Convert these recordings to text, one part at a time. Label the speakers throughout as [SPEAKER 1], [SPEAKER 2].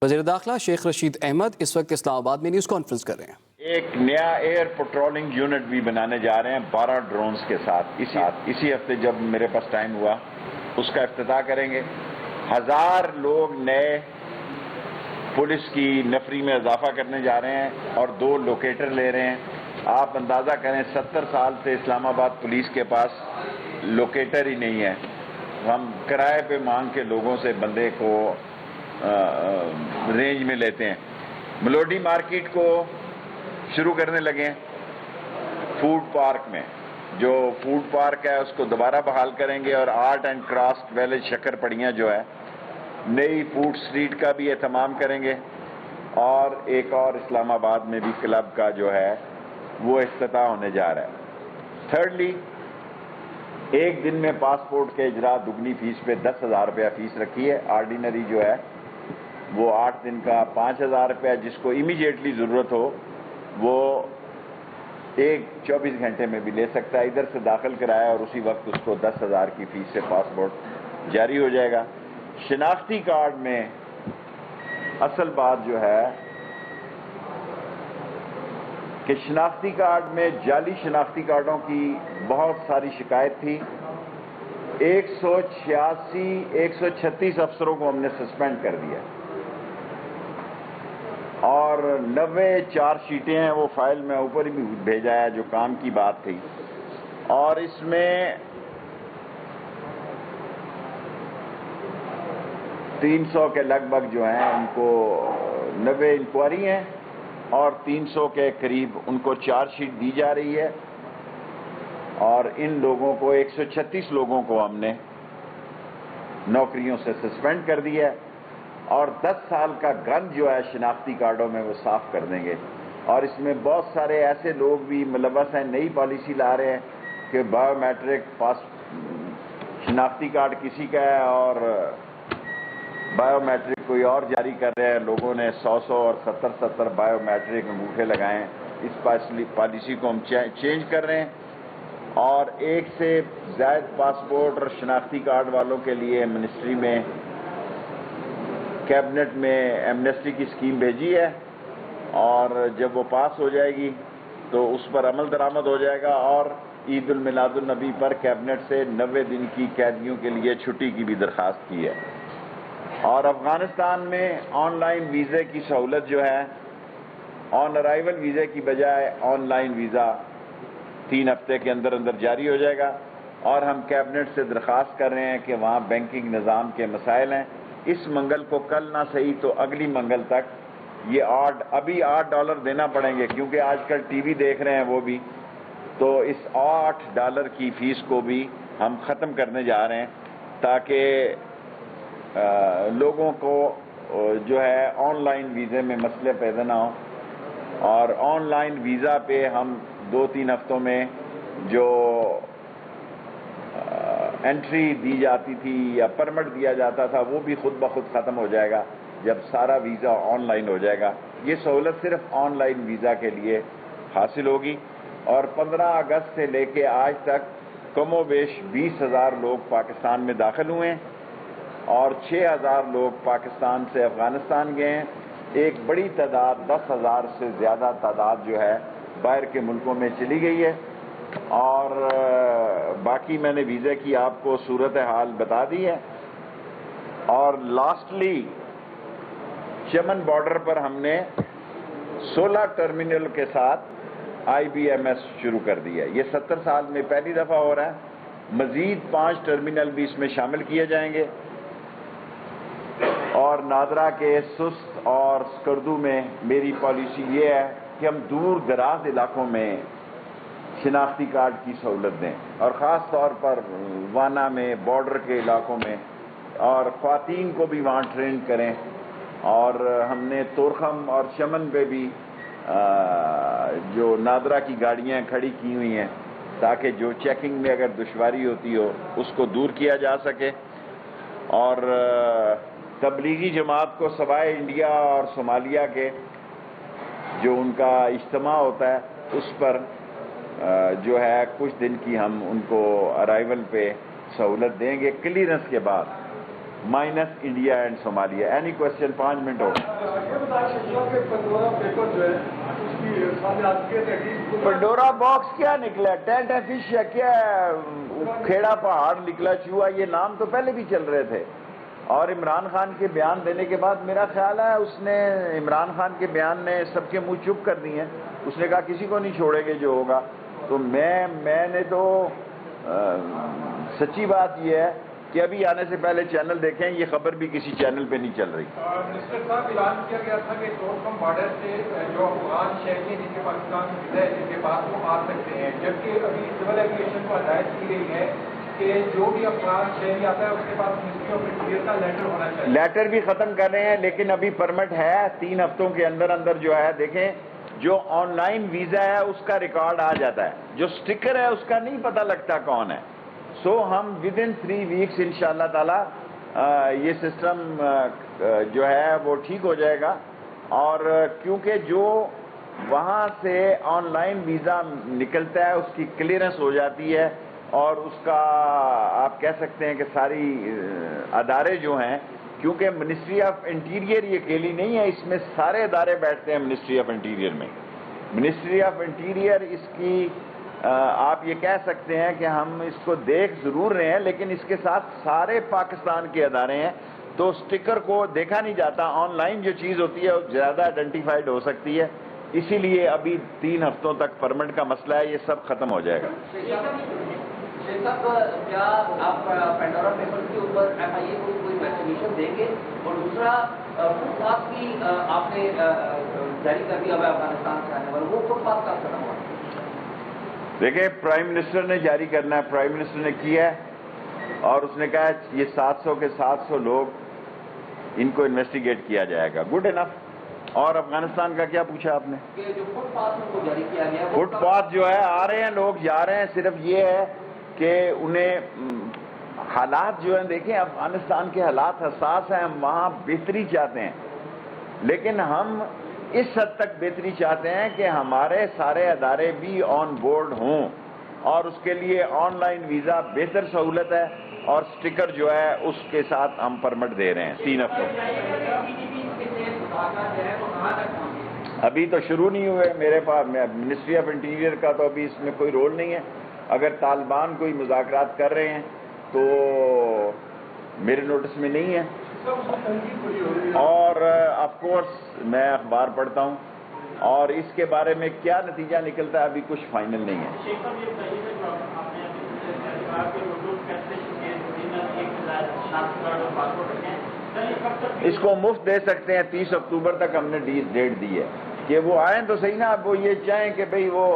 [SPEAKER 1] وزیر داخلہ شیخ رشید احمد اس وقت اسلام آباد میں نیوز کانفرنس کر رہے ہیں۔
[SPEAKER 2] ایک نیا ایئر پٹرولنگ یونٹ بھی بنانے جا رہے ہیں 12 ڈرونز کے ساتھ اسی ہفتے جب میرے پاس ٹائم ہوا اس کا افتتاح کریں گے۔ 1000 لوگ نئے پولیس کی نفری میں اضافہ کرنے جا رہے ہیں اور 2 لوکیٹر لے رہے ہیں۔ آپ اندازہ کریں 70 سال سے اسلام آباد پولیس کے پاس لوکیٹر ہی نہیں ہے۔ ہم کرائے پہ مانگ کے لوگوں سے بندے کو رینج میں لیتے ہیں۔ ملوڈی مارکیٹ کو شروع کرنے لگے ہیں فوڈ پارک میں۔ جو فوڈ پارک ہے اس کو دوبارہ بحال کریں گے اور آرٹ اینڈ کرافٹ ویلیج شکر پڑیاں جو ہے نئی فوڈ سٹریٹ کا بھی اہتمام کریں گے، اور ایک اور اسلام آباد میں بھی کلب کا جو ہے وہ افتتاح ہونے جا رہا ہے۔ تھرڈلی، ایک دن میں پاسپورٹ کے اجرا دگنی فیس پہ 10,000 روپیہ فیس رکھی ہے۔ آرڈینری جو ہے وہ 8 دن کا 5,000 روپیہ، جس کو امیجیٹلی ضرورت ہو وہ 24 گھنٹے میں بھی لے سکتا ہے۔ ادھر سے داخل کرایا اور اسی وقت اس کو 10,000 کی فیس سے پاسپورٹ جاری ہو جائے گا۔ شناختی کارڈ میں اصل بات جو ہے کہ شناختی کارڈ میں جعلی شناختی کارڈوں کی بہت ساری شکایت تھی۔ 136 افسروں کو ہم نے سسپینڈ کر دیا اور 90 چارج شیٹیں ہیں، وہ فائل میں اوپر بھی بھیجا ہے جو کام کی بات تھی، اور اس میں 300 کے لگ بھگ جو ہیں ان کو 90 انکوائری ہیں اور 300 کے قریب ان کو چارج شیٹ دی جا رہی ہے، اور ان لوگوں کو 136 لوگوں کو ہم نے نوکریوں سے سسپینڈ کر دیا ہے، اور 10 سال کا گن جو ہے شناختی کارڈوں میں وہ صاف کر دیں گے۔ اور اس میں بہت سارے ایسے لوگ بھی ملوث ہیں، نئی پالیسی لا رہے ہیں کہ بایو میٹرک شناختی کارڈ کسی کا ہے اور بایو میٹرک کوئی اور جاری کر رہے ہیں۔ لوگوں نے 100 اور 70 بایو میٹرک انگوٹھے لگائے ہیں۔ اس پالیسی کو ہم چینج کر رہے ہیں، اور 1 سے زائد پاسپورٹ اور شناختی کارڈ والوں کے لیے منسٹری میں کیبنٹ میں ایمنیسٹی کی اسکیم بھیجی ہے، اور جب وہ پاس ہو جائے گی تو اس پر عمل درآمد ہو جائے گا، اور عید الميلاد النبی پر کیبنٹ سے 90 دن کی قیدیوں کے لیے چھٹی کی بھی درخواست کی ہے۔ اور افغانستان میں آن لائن ویزے کی سہولت جو ہے، آن ارائیول ویزے کی بجائے آن لائن ویزا 3 ہفتے کے اندر جاری ہو جائے گا، اور ہم کیبنٹ سے درخواست کر رہے ہیں کہ وہاں بینکنگ نظام کے مسائل ہیں، اس منگل کو کل نہ صحیح تو اگلی منگل تک یہ ابھی $8 دینا پڑیں گے، کیونکہ آج کل ٹی وی دیکھ رہے ہیں وہ بھی، تو اس $8 کی فیس کو بھی ہم ختم کرنے جا رہے ہیں تاکہ لوگوں کو جو ہے آن لائن ویزے میں مسئلے پیدا نہ ہوں۔ اور آن لائن ویزا پہ ہم 2-3 ہفتوں میں جو انٹری دی جاتی تھی یا پرمٹ دیا جاتا تھا وہ بھی خود بخود ختم ہو جائے گا جب سارا ویزا آن لائن ہو جائے گا۔ یہ سہولت صرف آن لائن ویزا کے لیے حاصل ہوگی، اور 15 اگست سے لے کے آج تک کم و بیش 20,000 لوگ پاکستان میں داخل ہوئے ہیں، اور 6,000 لوگ پاکستان سے افغانستان گئے ہیں۔ ایک بڑی تعداد 10,000 سے زیادہ تعداد جو ہے باہر کے ملکوں میں چلی گئی ہے، اور باقی میں نے ویزے کی آپ کو صورتحال بتا دی ہے۔ اور لاسٹلی چمن بارڈر پر ہم نے 16 ٹرمینل کے ساتھ IBMS شروع کر دیا ہے۔ یہ 70 سال میں پہلی دفعہ ہو رہا ہے۔ مزید 5 ٹرمینل بھی اس میں شامل کیے جائیں گے، اور نادرا کے سست اور سکردو میں میری پالیسی یہ ہے کہ ہم دور دراز علاقوں میں شناختی کارڈ کی سہولت دیں، اور خاص طور پر وانا میں، بارڈر کے علاقوں میں، اور خواتین کو بھی وہاں ٹرین کریں۔ اور ہم نے تورخم اور چمن پہ بھی جو نادرا کی گاڑیاں کھڑی کی ہوئی ہیں تاکہ جو چیکنگ میں اگر دشواری ہوتی ہو اس کو دور کیا جا سکے۔ اور تبلیغی جماعت کو سوائے انڈیا اور صومالیہ کے جو ان کا اجتماع ہوتا ہے اس پر جو ہے کچھ دن کی ہم ان کو ارائیول پہ سہولت دیں گے کلیئرنس کے بعد۔ minus India and Somalia. Any question? 5 minute who. Pandora box کیا نکلا؟ ٹینٹ ہے، فش ہے، کیا کھیڑا پہاڑ نکلا، چوہا، یہ نام تو پہلے بھی چل رہے تھے. اور عمران خان کے بیان دینے کے بعد میرا خیال ہے اس نے، عمران خان کے بیان نے سب کے منہ چپ کر دی ہیں. اس نے کہا کسی کو نہیں چھوڑے گے جو ہوگا. تو میں نے تو سچی بات یہ ہے کہ ابھی آنے سے پہلے چینل دیکھیں، یہ خبر بھی کسی چینل پہ نہیں چل رہی.
[SPEAKER 3] منسٹر صاحب، اعلان کیا گیا تھا کہ ٹوٹکم بارڈر سے جو افغان شہری جن کے پاکستان میں ہے جن کے پاس وہ آ سکتے ہیں، جبکہ ابھی سول ایویشن کو ہدایت کی گئی ہے کہ جو بھی افغان شہری آتا ہے اس کے پاس منسٹری آف انٹیریئر کا لیٹر ہونا چاہیے.
[SPEAKER 2] لیٹر بھی ختم کر رہے ہیں، لیکن ابھی پرمٹ ہے 3 ہفتوں کے اندر جو ہے. دیکھیں، جو آن لائن ویزا ہے اس کا ریکارڈ آ جاتا ہے، جو سٹیکر ہے اس کا نہیں پتہ لگتا کون ہے. سو ہم ود ان 3 ویکس انشاءاللہ تعالی یہ سسٹم جو ہے وہ ٹھیک ہو جائے گا. اور کیونکہ جو وہاں سے آن لائن ویزا نکلتا ہے اس کی کلیئرنس ہو جاتی ہے، اور اس کا آپ کہہ سکتے ہیں کہ ساری ادارے جو ہیں، کیونکہ منسٹری آف انٹیریئر یہ اکیلی نہیں ہے، اس میں سارے ادارے بیٹھتے ہیں منسٹری آف انٹیریئر میں. منسٹری آف انٹیریئر اس کی آپ یہ کہہ سکتے ہیں کہ ہم اس کو دیکھ ضرور رہے ہیں، لیکن اس کے ساتھ سارے پاکستان کے ادارے ہیں. تو سٹیکر کو دیکھا نہیں جاتا، آن لائن جو چیز ہوتی ہے وہ زیادہ آئیڈینٹیفائڈ ہو سکتی ہے. اسی لیے ابھی 3 ہفتوں تک پرمٹ کا مسئلہ ہے، یہ سب ختم ہو جائے گا.
[SPEAKER 4] کیا آپ پینڈورا پیپرز کے اوپر ایف آئی اے کو کوئی ویکسینیشن دیں گے؟ اور دوسرا، فٹ پاس بھی آپ نے جاری کر دیا ہوا افغانستان سے آنے والا، وہ فٹ پاس کا ختم ہوا؟
[SPEAKER 2] دیکھیں، پرائم منسٹر نے جاری کرنا ہے، پرائم منسٹر نے کیا ہے، اور اس نے کہا ہے یہ 700 کے 700 لوگ ان کو انویسٹیگیٹ کیا جائے گا. Good enough. اور افغانستان کا کیا پوچھا آپ نے؟
[SPEAKER 4] کہ جو فٹ پاس کو جاری کیا گیا،
[SPEAKER 2] فٹ پاس جو ہے آ رہے ہیں لوگ، جا رہے ہیں. صرف یہ ہے کہ انہیں حالات جو ہیں، دیکھیں افغانستان کے حالات حساس ہیں، ہم وہاں بہتری چاہتے ہیں، لیکن ہم اس حد تک بہتری چاہتے ہیں کہ ہمارے سارے ادارے بھی آن بورڈ ہوں، اور اس کے لیے آن لائن ویزا بہتر سہولت ہے، اور سٹیکر جو ہے اس کے ساتھ ہم پرمٹ دے رہے ہیں 3 ہفتوں. ابھی تو شروع نہیں ہوئے میرے پاس. منسٹری آف انٹیریئر کا تو ابھی اس میں کوئی رول نہیں ہے. اگر طالبان کوئی مذاکرات کر رہے ہیں تو میرے نوٹس میں نہیں ہے. اور آف کورس میں اخبار پڑھتا ہوں، اور اس کے بارے میں کیا نتیجہ نکلتا ہے ابھی کچھ فائنل نہیں ہے. اس کو مفت دے سکتے ہیں. 30 اکتوبر تک ہم نے ڈیٹ دی ہے کہ وہ آئیں تو صحیح نا. اب وہ یہ چاہیں کہ بھئی وہ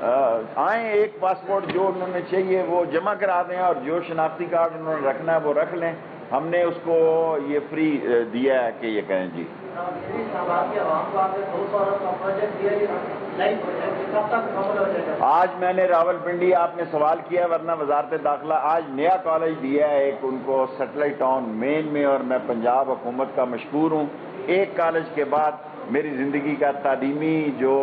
[SPEAKER 2] آئیں، ایک پاسپورٹ جو انہوں نے چاہیے وہ جمع کرا دیں، اور جو شناختی کارڈ انہوں نے رکھنا ہے وہ رکھ لیں. ہم نے اس کو یہ فری دیا ہے کہ یہ کہیں جی. آج میں نے راول پنڈی، آپ نے سوال کیا ورنہ وزارت داخلہ آج نیا کالج دیا ہے ایک ان کو سیٹلائٹ ٹاؤن مین میں، اور میں پنجاب حکومت کا مشکور ہوں. ایک کالج کے بعد میری زندگی کا تعلیمی جو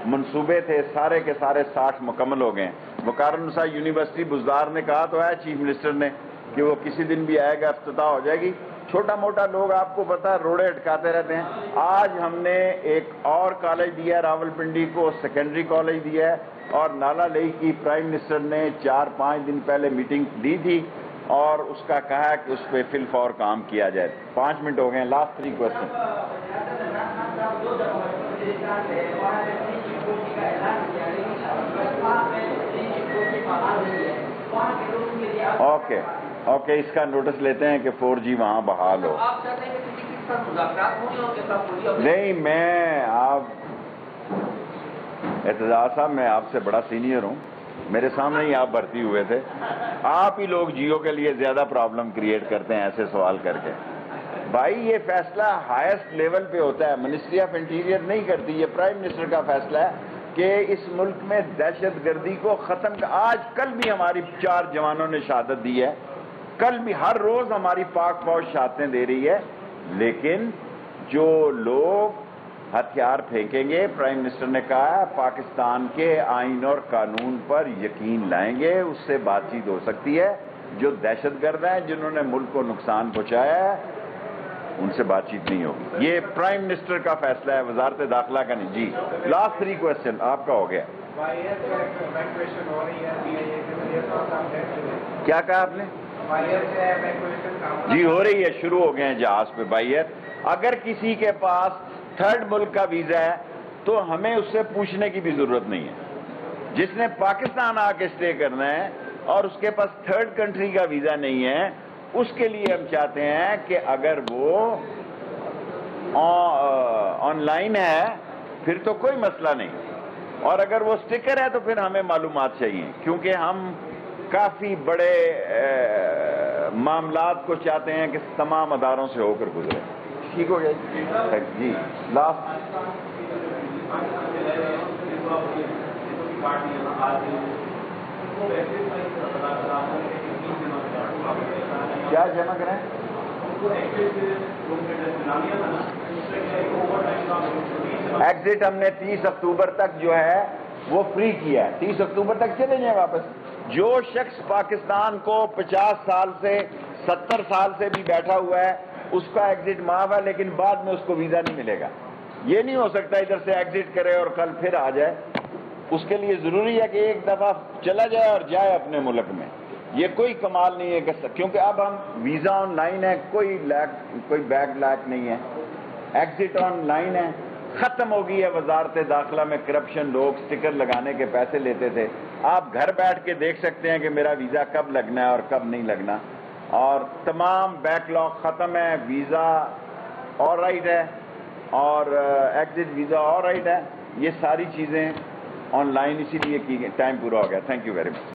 [SPEAKER 2] منصوبے تھے سارے کے سارے 60 مکمل ہو گئے ہیں. وقار النساء یونیورسٹی بزدار نے کہا تو ہے چیف منسٹر نے کہ وہ کسی دن بھی آئے گا، افتتاح ہو جائے گی. چھوٹا موٹا لوگ آپ کو پتہ ہے روڑے اٹکاتے رہتے ہیں. آج ہم نے ایک اور کالج دیا ہے راول پنڈی کو، سیکنڈری کالج دیا ہے، اور نالا لئی کی پرائم منسٹر نے 4-5 دن پہلے میٹنگ دی تھی، اور اس کا کہا ہے کہ اس پہ فی الفور کام کیا جائے. 5 منٹ ہو گئے ہیں. Last 3 question. اوکے، اس کا نوٹس لیتے ہیں کہ 4G وہاں بحال ہو. نہیں، میں آپ اعتزاز صاحب، میں آپ سے بڑا سینئر ہوں، میرے سامنے ہی آپ بھرتی ہوئے تھے. آپ ہی لوگ جیو کے لیے زیادہ پرابلم کریٹ کرتے ہیں ایسے سوال کر کے. بھائی یہ فیصلہ ہائیسٹ لیول پہ ہوتا ہے، منسٹری آف انٹیریئر نہیں کرتی. یہ پرائم منسٹر کا فیصلہ ہے کہ اس ملک میں دہشت گردی کو ختم آج کل بھی ہماری 4 جوانوں نے شہادت دی ہے، کل بھی ہر روز ہماری پاک فوج شہادتیں دے رہی ہے. لیکن جو لوگ ہتھیار پھینکیں گے، پرائم منسٹر نے کہا پاکستان کے آئین اور قانون پر یقین لائیں گے، اس سے بات چیت ہو سکتی ہے. جو دہشت گرد ہیں جنہوں نے ملک کو نقصان پہنچایا ہے ان سے بات چیت نہیں ہوگی. یہ پرائم منسٹر کا فیصلہ ہے, وزارت داخلہ کا نہیں. جی لاسٹ 3 کوسچن آپ کا ہو گیا. کیا کہا آپ نے؟ جی ہو رہی ہے, شروع ہو گئے ہیں جہاز پہ بائی ایئر. اگر کسی کے پاس تھرڈ ملک کا ویزا ہے تو ہمیں اس سے پوچھنے کی بھی ضرورت نہیں ہے. جس نے پاکستان آ کے اسٹے کرنا ہے اور اس کے پاس تھرڈ کنٹری کا ویزا نہیں ہے, اس کے لیے ہم چاہتے ہیں کہ اگر وہ آن لائن ہے پھر تو کوئی مسئلہ نہیں, اور اگر وہ سٹیکر ہے تو پھر ہمیں معلومات چاہیے, کیونکہ ہم کافی بڑے معاملات کو چاہتے ہیں کہ تمام اداروں سے ہو کر گزرے. ٹھیک ہو گیا جی. لاسٹ کیا جمع کریں؟ ایگزٹ ہم نے 30 اکتوبر تک جو ہے وہ فری کیا ہے. 30 اکتوبر تک چلے جائیں واپس. جو شخص پاکستان کو 50 سال سے 70 سال سے بھی بیٹھا ہوا ہے اس کا ایگزٹ معاف ہے, لیکن بعد میں اس کو ویزا نہیں ملے گا. یہ نہیں ہو سکتا ادھر سے ایگزٹ کرے اور کل پھر آ جائے. اس کے لیے ضروری ہے کہ ایک دفعہ چلا جائے اور جائے اپنے ملک میں. یہ کوئی کمال نہیں ہے کہ کیونکہ اب ہم ویزا آن لائن ہے, کوئی بیک لیک نہیں ہے, ایگزٹ آن لائن ہے. ختم ہو گئی ہے وزارت داخلہ میں کرپشن. لوگ سٹیکر لگانے کے پیسے لیتے تھے. آپ گھر بیٹھ کے دیکھ سکتے ہیں کہ میرا ویزا کب لگنا ہے اور کب نہیں لگنا, اور تمام بیک لاگ ختم ہے. ویزا آل رائٹ ہے اور ایگزٹ ویزا آل رائٹ ہے. یہ ساری چیزیں آن لائن اسی لیے کی گئی. ٹائم پورا ہو گیا. Thank you very much.